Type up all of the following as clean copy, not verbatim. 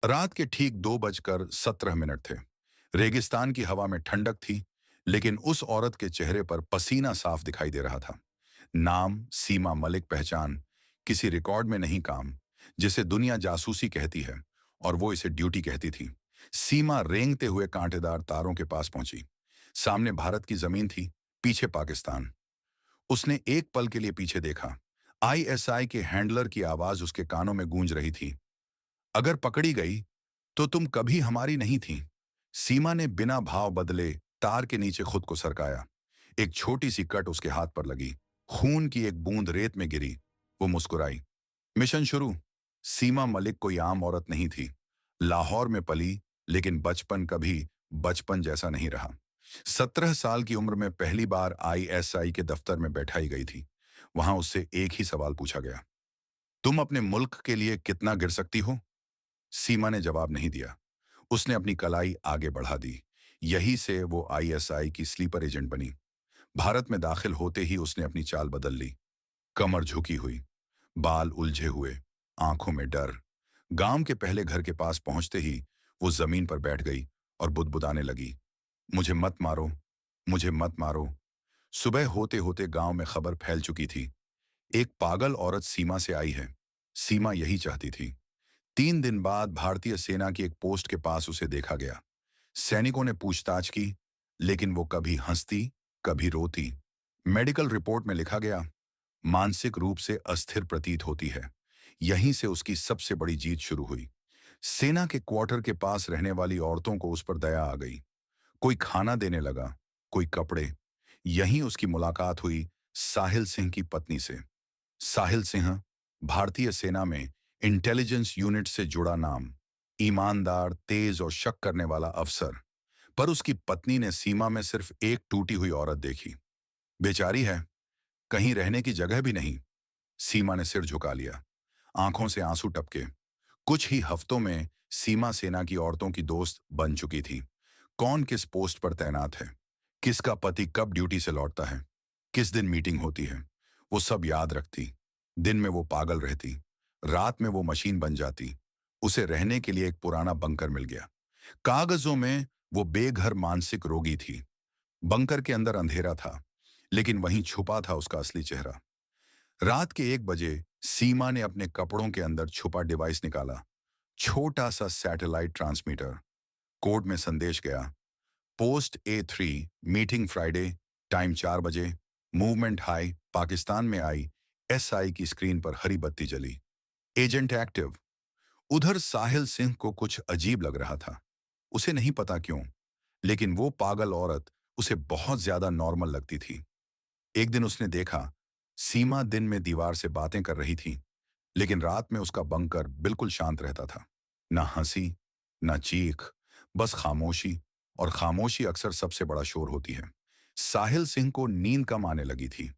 रात के ठीक 2:17 थे। रेगिस्तान की हवा में ठंडक थी, लेकिन उस औरत के चेहरे पर पसीना साफ दिखाई दे रहा था। नाम सीमा मलिक, पहचान किसी रिकॉर्ड में नहीं, काम जिसे दुनिया जासूसी कहती है और वो इसे ड्यूटी कहती थी। सीमा रेंगते हुए कांटेदार तारों के पास पहुंची। सामने भारत की जमीन थी, पीछे पाकिस्तान। उसने एक पल के लिए पीछे देखा। आईएसआई के हैंडलर की आवाज उसके कानों में गूंज रही थी। अगर पकड़ी गई तो तुम कभी हमारी नहीं थी। सीमा ने बिना भाव बदले तार के नीचे खुद को सरकाया। एक छोटी सी कट उसके हाथ पर लगी। खून की एक बूंद रेत में गिरी। वो मुस्कुराई। मिशन शुरू। सीमा मलिक कोई आम औरत नहीं थी। लाहौर में पली, लेकिन बचपन कभी बचपन जैसा नहीं रहा। 17 साल की उम्र में पहली बार आईएसआई के दफ्तर में बैठाई गई थी। वहां उससे एक ही सवाल पूछा गया, तुम अपने मुल्क के लिए कितना गिर सकती हो? सीमा ने जवाब नहीं दिया। उसने अपनी कलाई आगे बढ़ा दी। यही से वो आईएसआई की स्लीपर एजेंट बनी। भारत में दाखिल होते ही उसने अपनी चाल बदल ली। कमर झुकी हुई, बाल उलझे हुए, आंखों में डर। गांव के पहले घर के पास पहुंचते ही वो जमीन पर बैठ गई और बुदबुदाने लगी, मुझे मत मारो, मुझे मत मारो। सुबह होते होते गांव में खबर फैल चुकी थी, एक पागल औरत सीमा से आई है। सीमा यही चाहती थी। 3 दिन बाद भारतीय सेना की एक पोस्ट के पास उसे देखा गया। सैनिकों ने पूछताछ की, लेकिन वो कभी हंसती, कभी रोती। मेडिकल रिपोर्ट में लिखा गया, मानसिक रूप से अस्थिर प्रतीत होती है। यहीं से उसकी सबसे बड़ी जीत शुरू हुई। सेना के क्वार्टर के पास रहने वाली औरतों को उस पर दया आ गई। कोई खाना देने लगा, कोई कपड़े। यहीं उसकी मुलाकात हुई साहिल सिंह की पत्नी से। साहिल सिंह भारतीय सेना में इंटेलिजेंस यूनिट से जुड़ा नाम, ईमानदार, तेज और शक करने वाला अफसर। पर उसकी पत्नी ने सीमा में सिर्फ एक टूटी हुई औरत देखी। बेचारी है, कहीं रहने की जगह भी नहीं। सीमा ने सिर झुका लिया, आंखों से आंसू टपके। कुछ ही हफ्तों में सीमा सेना की औरतों की दोस्त बन चुकी थी। कौन किस पोस्ट पर तैनात है, किसका पति कब ड्यूटी से लौटता है, किस दिन मीटिंग होती है, वो सब याद रखती। दिन में वो पागल रहती, रात में वो मशीन बन जाती। उसे रहने के लिए एक पुराना बंकर मिल गया। कागजों में वो बेघर मानसिक रोगी थी। बंकर के अंदर अंधेरा था, लेकिन वहीं छुपा था उसका असली चेहरा। रात के 1 बजे सीमा ने अपने कपड़ों के अंदर छुपा डिवाइस निकाला। छोटा सा सैटेलाइट ट्रांसमीटर। कोड में संदेश गया, post A3, meeting Friday, time 4 बजे, मूवमेंट हाई। पाकिस्तान में आई SI की स्क्रीन पर हरी बत्ती जली। Agent active. उधर साहिल सिंह को कुछ अजीब लग रहा था। उसे नहीं पता क्यों, लेकिन वो पागल औरत उसे बहुत ज्यादा नॉर्मल लगती थी। एक दिन उसने देखा, सीमा दिन में दीवार से बातें कर रही थी, लेकिन रात में उसका बंकर बिल्कुल शांत रहता था। ना हंसी, ना चीख, बस खामोशी। और खामोशी अक्सर सबसे बड़ा शोर होती है। साहिल सिंह को नींद कम आने लगी थी।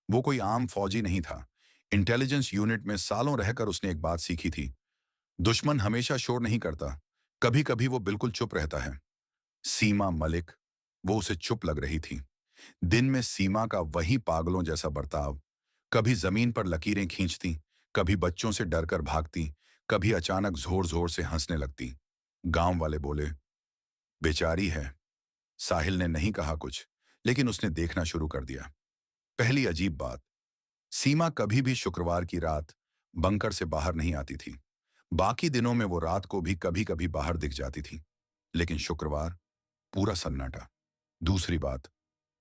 वो कोई आम फौजी नहीं था। इंटेलिजेंस यूनिट में सालों रहकर उसने एक बात सीखी थी, दुश्मन हमेशा शोर नहीं करता, कभी कभी वो बिल्कुल चुप रहता है। सीमा मलिक, वो उसे चुप लग रही थी। दिन में सीमा का वही पागलों जैसा बर्ताव। कभी जमीन पर लकीरें खींचती, कभी बच्चों से डरकर भागती, कभी अचानक जोर जोर से हंसने लगती। गांव वाले बोले, बेचारी है। साहिल ने नहीं कहा कुछ, लेकिन उसने देखना शुरू कर दिया। पहली अजीब बात, सीमा कभी भी शुक्रवार की रात बंकर से बाहर नहीं आती थी। बाकी दिनों में वो रात को भी कभी कभी बाहर दिख जाती थी, लेकिन शुक्रवार पूरा सन्नाटा। दूसरी बात,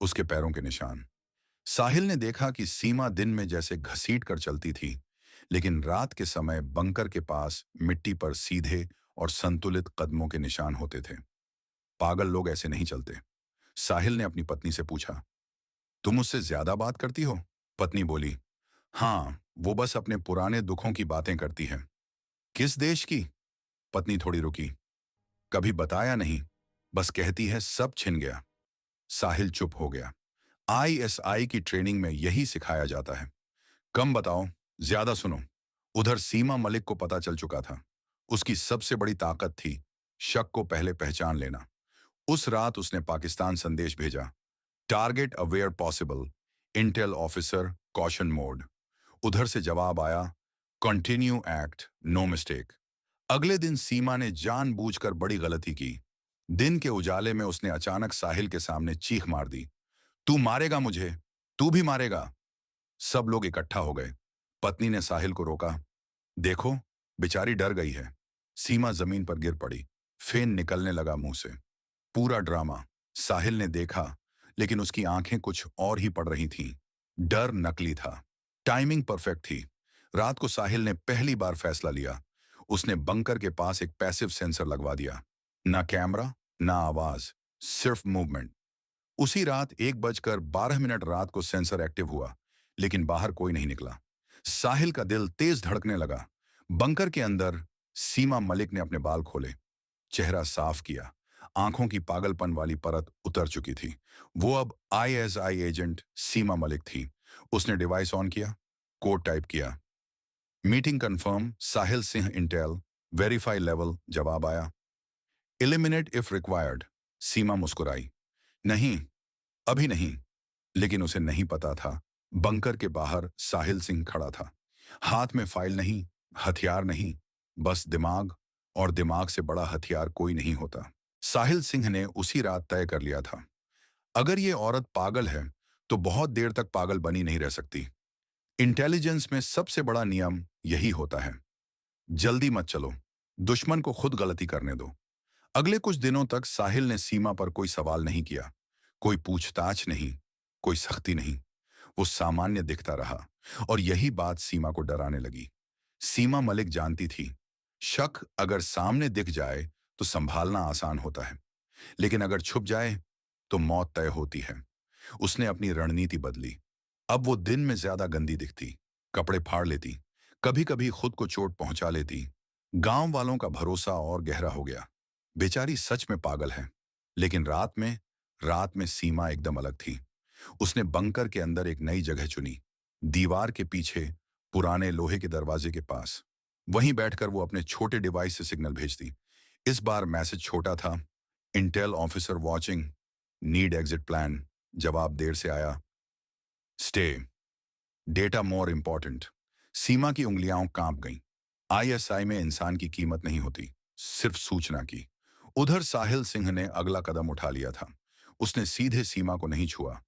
उसके पैरों के निशान। साहिल ने देखा कि सीमा दिन में जैसे घसीट कर चलती थी, लेकिन रात के समय बंकर के पास मिट्टी पर सीधे और संतुलित कदमों के निशान होते थे। पागल लोग ऐसे नहीं चलते। साहिल ने अपनी पत्नी से पूछा, तुम मुझसे ज्यादा बात करती हो? पत्नी बोली, हाँ, वो बस अपने पुराने दुखों की बातें करती है। किस देश की? पत्नी थोड़ी रुकी, कभी बताया नहीं, बस कहती है सब छिन गया। साहिल चुप हो गया। आईएसआई की ट्रेनिंग में यही सिखाया जाता है, कम बताओ, ज्यादा सुनो। उधर सीमा मलिक को पता चल चुका था। उसकी सबसे बड़ी ताकत थी शक को पहले पहचान लेना। उस रात उसने पाकिस्तान संदेश भेजा, target aware possible, Intel officer caution mode. उधर से जवाब आया, कंटिन्यू एक्ट, नो मिस्टेक। अगले दिन सीमा ने जानबूझकर बड़ी गलती की। दिन के उजाले में उसने अचानक साहिल के सामने चीख मार दी, तू मारेगा मुझे, तू भी मारेगा। सब लोग इकट्ठा हो गए। पत्नी ने साहिल को रोका, देखो, बेचारी डर गई है। सीमा जमीन पर गिर पड़ी। फेन निकलने लगा मुंह से। पूरा ड्रामा। साहिल ने देखा, लेकिन उसकी आंखें कुछ और ही पड़ रही थीं। डर नकली था। टाइमिंग परफेक्ट थी। रात को साहिल ने पहली बार फैसला लिया। उसने बंकर के पास एक पैसिव सेंसर लगवा दिया। ना कैमरा, ना आवाज, सिर्फ मूवमेंट। उसी रात 1:12 रात को सेंसर एक्टिव हुआ, लेकिन बाहर कोई नहीं निकला। साहिल का दिल तेज धड़कने लगा। बंकर के अंदर सीमा मलिक ने अपने बाल खोले, चेहरा साफ किया। आंखों की पागलपन वाली परत उतर चुकी थी। वो अब आईएसआई एजेंट सीमा मलिक थी। उसने डिवाइस ऑन किया, कोड टाइप किया। मीटिंग कंफर्म, साहिल सिंह इंटेल, वेरीफाई लेवल। जवाब आया, एलिमिनेट इफ रिक्वायर्ड। सीमा मुस्कुराई, नहीं, अभी नहीं। लेकिन उसे नहीं पता था, बंकर के बाहर साहिल सिंह खड़ा था। हाथ में फाइल नहीं, हथियार नहीं, बस दिमाग। और दिमाग से बड़ा हथियार कोई नहीं होता। साहिल सिंह ने उसी रात तय कर लिया था, अगर ये औरत पागल है तो बहुत देर तक पागल बनी नहीं रह सकती। इंटेलिजेंस में सबसे बड़ा नियम यही होता है, जल्दी मत चलो, दुश्मन को खुद गलती करने दो। अगले कुछ दिनों तक साहिल ने सीमा पर कोई सवाल नहीं किया। कोई पूछताछ नहीं, कोई सख्ती नहीं। वो सामान्य दिखता रहा, और यही बात सीमा को डराने लगी। सीमा मलिक जानती थी, शक अगर सामने दिख जाए तो संभालना आसान होता है, लेकिन अगर छुप जाए तो मौत तय होती है। उसने अपनी रणनीति बदली। अब वो दिन में ज्यादा गंदी दिखती, कपड़े फाड़ लेती, कभी कभी खुद को चोट पहुंचा लेती। गांव वालों का भरोसा और गहरा हो गया। बेचारी सच में पागल है। लेकिन रात में सीमा एकदम अलग थी। उसने बंकर के अंदर एक नई जगह चुनी, दीवार के पीछे, पुराने लोहे के दरवाजे के पास। वहीं बैठकर वो अपने छोटे डिवाइस से सिग्नल भेजती। इस बार मैसेज छोटा था, Intel officer watching, need exit plan. जवाब देर से आया, स्टे, डेटा मोर इंपॉर्टेंट। सीमा की उंगलियां कांप गईं। आईएसआई में इंसान की कीमत नहीं होती, सिर्फ सूचना की। उधर साहिल सिंह ने अगला कदम उठा लिया था। उसने सीधे सीमा को नहीं छुआ,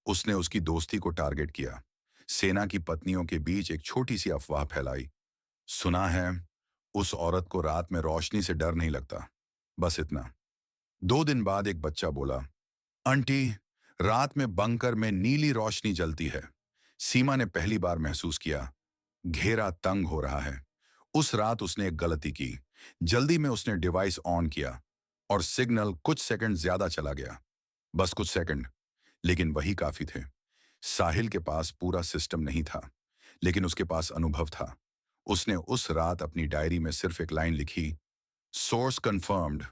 उसने उसकी दोस्ती को टारगेट किया। सेना की पत्नियों के बीच एक छोटी सी अफवाह फैलाई, सुना है उस औरत को रात में रोशनी से डर नहीं लगता। बस इतना। 2 दिन बाद एक बच्चा बोला, आंटी, रात में बंकर में नीली रोशनी जलती है। सीमा ने पहली बार महसूस किया, घेरा तंग हो रहा है। उस रात उसने एक गलती की। जल्दी में उसने डिवाइस ऑन किया, और सिग्नल कुछ सेकंड ज्यादा चला गया। बस कुछ सेकंड, लेकिन वही काफी थे। साहिल के पास पूरा सिस्टम नहीं था, लेकिन उसके पास अनुभव था। उसने उस रात अपनी डायरी में सिर्फ एक लाइन लिखी, source confirmed,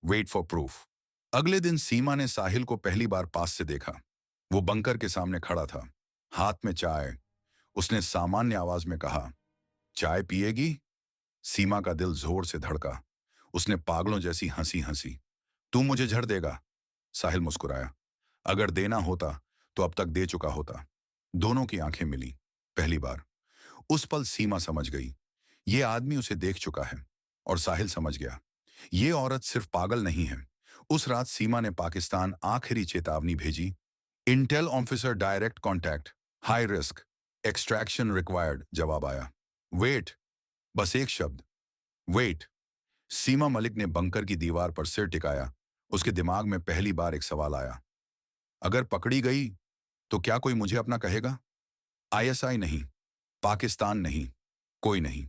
wait for proof. अगले दिन सीमा ने साहिल को पहली बार पास से देखा। वो बंकर के सामने खड़ा था, हाथ में चाय। उसने सामान्य आवाज में कहा, चाय पिएगी? सीमा का दिल जोर से धड़का। उसने पागलों जैसी हंसी हंसी, तू मुझे झड़ देगा? साहिल मुस्कुराया, अगर देना होता तो अब तक दे चुका होता। दोनों की आंखें मिली, पहली बार। उस पल सीमा समझ गई, ये आदमी उसे देख चुका है। और साहिल समझ गया, ये औरत सिर्फ पागल नहीं है। उस रात सीमा ने पाकिस्तान आखिरी चेतावनी भेजी, Intel officer direct contact, high risk, extraction required. जवाब आया, वेट। बस एक शब्द, वेट। सीमा मलिक ने बंकर की दीवार पर सिर टिकाया। उसके दिमाग में पहली बार एक सवाल आया, अगर पकड़ी गई तो क्या कोई मुझे अपना कहेगा? आईएसआई नहीं, पाकिस्तान नहीं, कोई नहीं।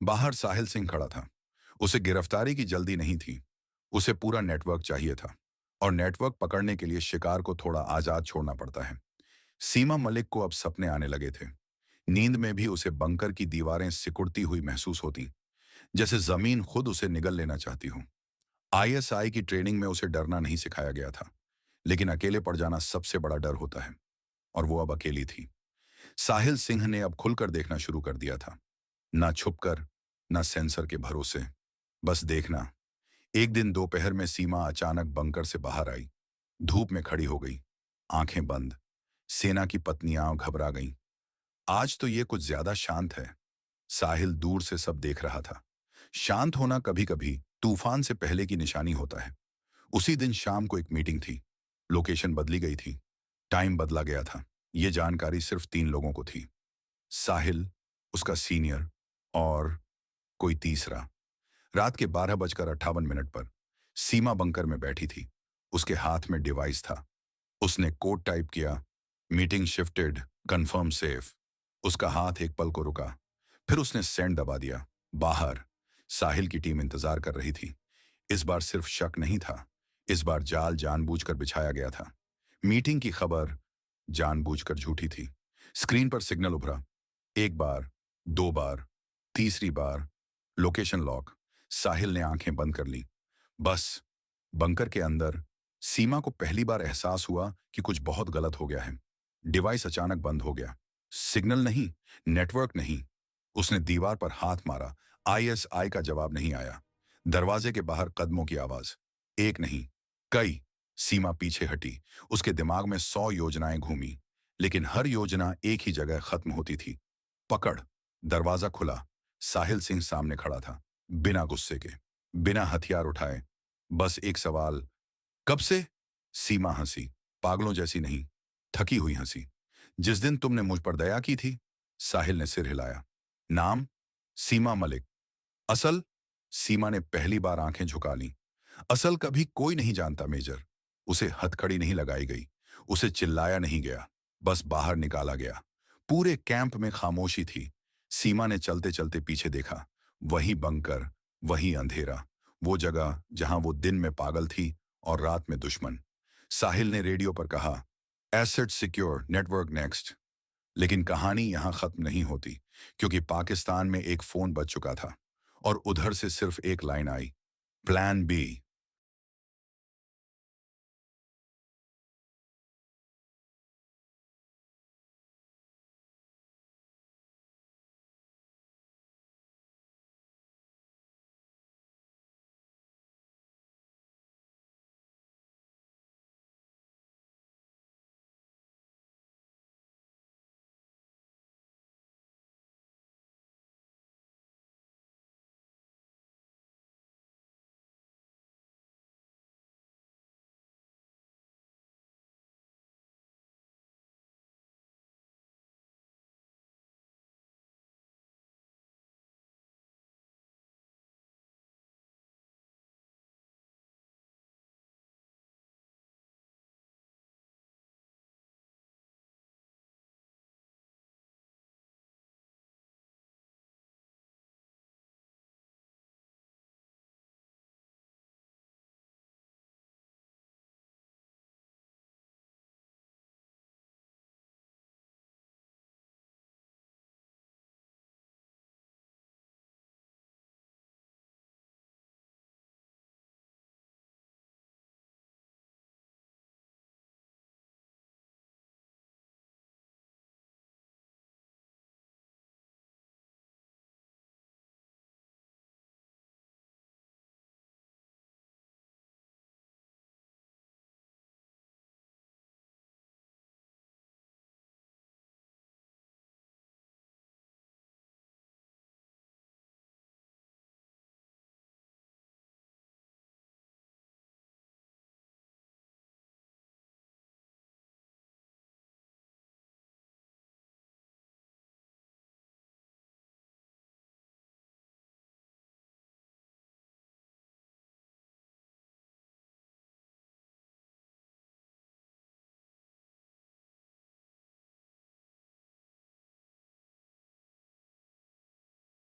बाहर साहिल सिंह खड़ा था। उसे गिरफ्तारी की जल्दी नहीं थी, उसे पूरा नेटवर्क चाहिए था। और नेटवर्क पकड़ने के लिए शिकार को थोड़ा आजाद छोड़ना पड़ता है। सीमा मलिक को अब सपने आने लगे थे। नींद में भी उसे बंकर की दीवारें सिकुड़ती हुई महसूस होती, जैसे जमीन खुद उसे निगल लेना चाहती हो। आईएसआई की ट्रेनिंग में उसे डरना नहीं सिखाया गया था, लेकिन अकेले पड़ जाना सबसे बड़ा डर होता है। और वो अब अकेली थी। साहिल सिंह ने अब खुलकर देखना शुरू कर दिया था, ना छुपकर, ना सेंसर के भरोसे, बस देखना। एक दिन दोपहर में सीमा अचानक बंकर से बाहर आई। धूप में खड़ी हो गई, आंखें बंद। सेना की पत्नियां घबरा गईं। आज तो ये कुछ ज्यादा शांत है। साहिल दूर से सब देख रहा था। शांत होना कभी कभी तूफान से पहले की निशानी होता है। उसी दिन शाम को एक मीटिंग थी। लोकेशन बदली गई थी। टाइम बदला गया था। ये जानकारी सिर्फ 3 लोगों को थी। साहिल, उसका सीनियर और कोई तीसरा। रात के 12:58 पर सीमा बंकर में बैठी थी। उसके हाथ में डिवाइस था। उसने कोड टाइप किया, मीटिंग शिफ्टेड, कंफर्म सेफ। उसका हाथ एक पल को रुका, फिर उसने सेंड दबा दिया। बाहर साहिल की टीम इंतजार कर रही थी। इस बार सिर्फ शक नहीं था, इस बार जाल जानबूझकर बिछाया गया था। मीटिंग की खबर जानबूझकर झूठी थी। स्क्रीन पर सिग्नल उभरा, एक बार, 2 बार, तीसरी बार, लोकेशन लॉक। साहिल ने आंखें बंद कर ली। बस बंकर के अंदर सीमा को पहली बार एहसास हुआ कि कुछ बहुत गलत हो गया है। डिवाइस अचानक बंद हो गया। सिग्नल नहीं, नेटवर्क नहीं। उसने दीवार पर हाथ मारा, आईएसआई का जवाब नहीं आया। दरवाजे के बाहर कदमों की आवाज, एक नहीं, कई। सीमा पीछे हटी। उसके दिमाग में 100 योजनाएं घूमी, लेकिन हर योजना एक ही जगह खत्म होती थी। पकड़। दरवाजा खुला। साहिल सिंह सामने खड़ा था, बिना गुस्से के, बिना हथियार उठाए। बस एक सवाल, कब से? सीमा हंसी, पागलों जैसी नहीं, थकी हुई हंसी। जिस दिन तुमने मुझ पर दया की थी। साहिल ने सिर हिलाया। नाम? सीमा मलिक। असल? सीमा ने पहली बार आंखें झुका लीं। असल कभी कोई नहीं जानता मेजर। उसे हथकड़ी नहीं लगाई गई, उसे चिल्लाया नहीं गया, बस बाहर निकाला गया। पूरे कैंप में खामोशी थी। सीमा ने चलते चलते पीछे देखा। वही बंकर, वही अंधेरा, वो जगह जहां वो दिन में पागल थी और रात में दुश्मन। साहिल ने रेडियो पर कहा, एसेट सिक्योर, नेटवर्क नेक्स्ट। लेकिन कहानी यहां खत्म नहीं होती, क्योंकि पाकिस्तान में एक फोन बज चुका था और उधर से सिर्फ एक लाइन आई, प्लान बी।